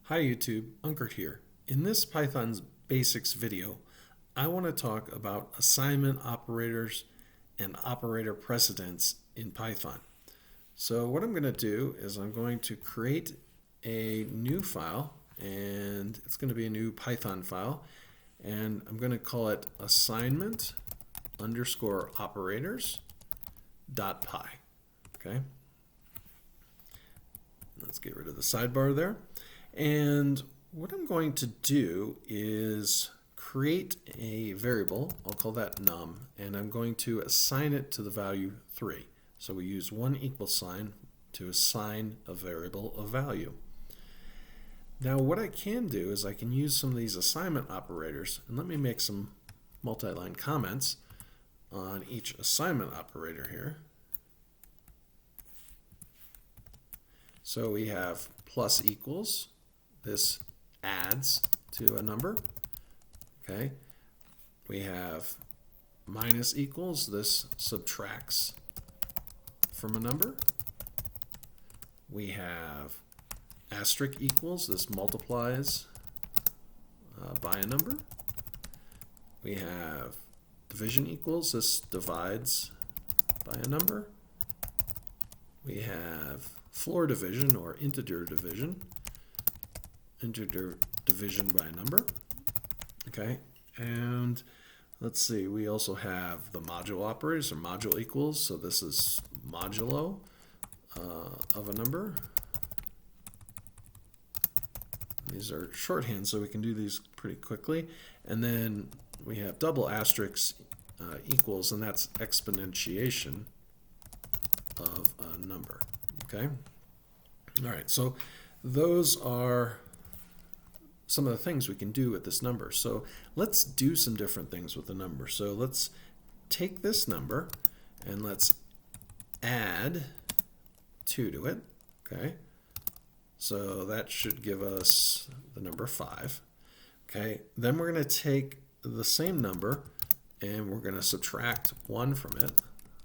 Hi YouTube, Unkert here. In this Python's basics video, I want to talk about assignment operators and operator precedence in Python. So what I'm going to do is I'm going to create a new file, and it's going to be a new Python file, and I'm going to call it assignment underscore operators.py. Okay. Let's get rid of the sidebar there. And what I'm going to do is create a variable, I'll call that num, and I'm going to assign it to the value 3. So we use one equal sign to assign a variable a value. Now what I can do is I can use some of these assignment operators, and let me make some multi-line comments on each assignment operator here. So we have plus equals. This adds to a number. Okay. We have minus equals. This subtracts from a number. We have asterisk equals. This multiplies by a number. We have division equals. This divides by a number. We have floor division or integer division by a number. Okay, and let's see, we also have the modulo operators or module equals, so this is modulo of a number. These are shorthand, so we can do these pretty quickly. And then we have double asterisk equals, and that's exponentiation of a number. Okay. All right, so those are some of the things we can do with this number. So let's do some different things with the number. So let's take this number and let's add 2 to it. Okay, so that should give us the number 5. Okay, then we're going to take the same number and we're going to subtract 1 from it.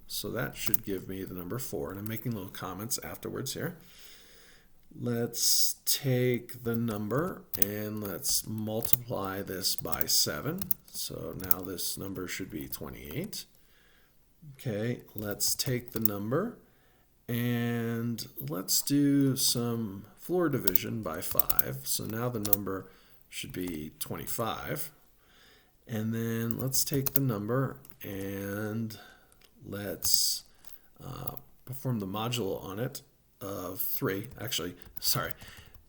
So that should give me the number 4, and I'm making little comments afterwards here. Let's take the number and let's multiply this by 7. So now this number should be 28. Okay, let's take the number and let's do some floor division by 5. So now the number should be 25. And then let's take the number and let's perform the modulo on it of 3. Actually, sorry,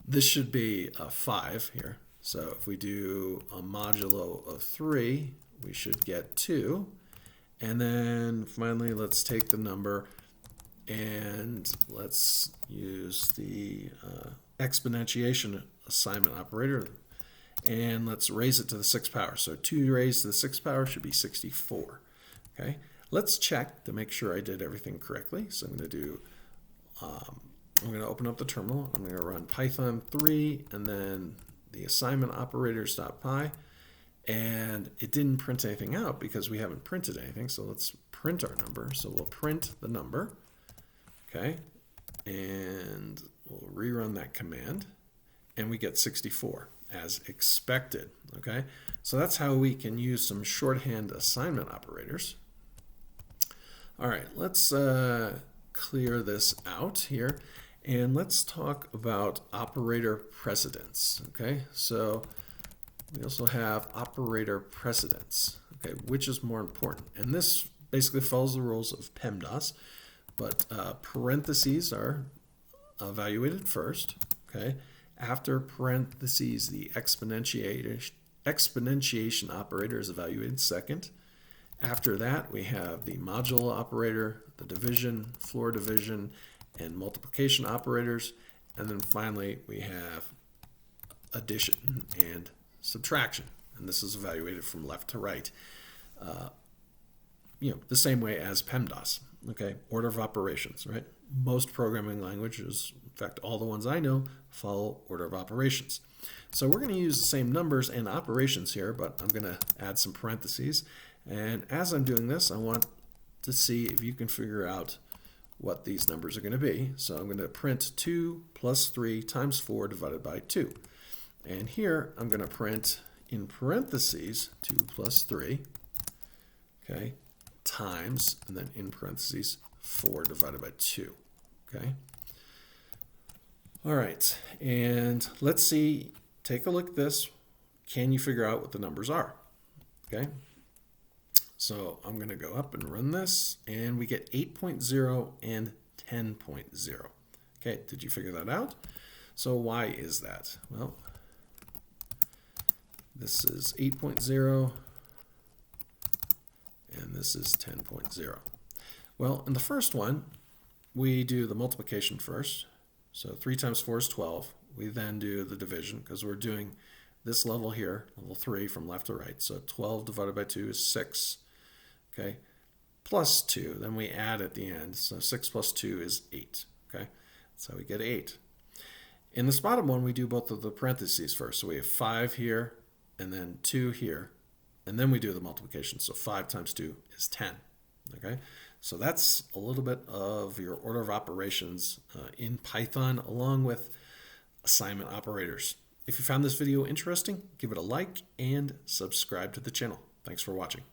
this should be a 5 here. So if we do a modulo of 3, we should get 2. And then finally, let's take the number and let's use the exponentiation assignment operator, and let's raise it to the 6th power. So 2 raised to the 6th power should be 64. Okay, let's check to make sure I did everything correctly. So I'm going to do I'm going to open up the terminal. I'm going to run Python 3 and then the assignment operators.py, and it didn't print anything out because we haven't printed anything. So let's print our number. So we'll print the number. Okay, and we'll rerun that command, and we get 64 as expected. Okay, so that's how we can use some shorthand assignment operators. All right, let's clear this out here, and let's talk about operator precedence. Okay, so we also have operator precedence. Okay, which is more important? And this basically follows the rules of PEMDAS, but parentheses are evaluated first. Okay, after parentheses, the exponentiation operator is evaluated second. After that, we have the modulo operator, the division, floor division, and multiplication operators. And then finally, we have addition and subtraction. And this is evaluated from left to right. The same way as PEMDAS. Okay, order of operations, right? Most programming languages, in fact, all the ones I know, follow order of operations. So we're going to use the same numbers and operations here, but I'm going to add some parentheses. And as I'm doing this, I want to see if you can figure out what these numbers are going to be. So I'm going to print 2 plus 3 times 4 divided by 2. And here I'm going to print in parentheses 2 plus 3, okay, times, and then in parentheses 4 divided by 2, okay. All right, and let's see, take a look at this. Can you figure out what the numbers are? Okay, so I'm going to go up and run this, and we get 8.0 and 10.0. Okay, did you figure that out? So why is that? Well, this is 8.0, and this is 10.0. Well, in the first one, we do the multiplication first. So 3 times 4 is 12. We then do the division because we're doing this level here, level 3 from left to right. So 12 divided by 2 is 6, okay, plus 2. Then we add at the end. So 6 plus 2 is 8, okay. That's how we get 8. In this bottom one, we do both of the parentheses first. So we have 5 here and then 2 here. And then we do the multiplication. So 5 times 2 is 10, okay. So that's a little bit of your order of operations in Python along with assignment operators. If you found this video interesting, give it a like and subscribe to the channel. Thanks for watching.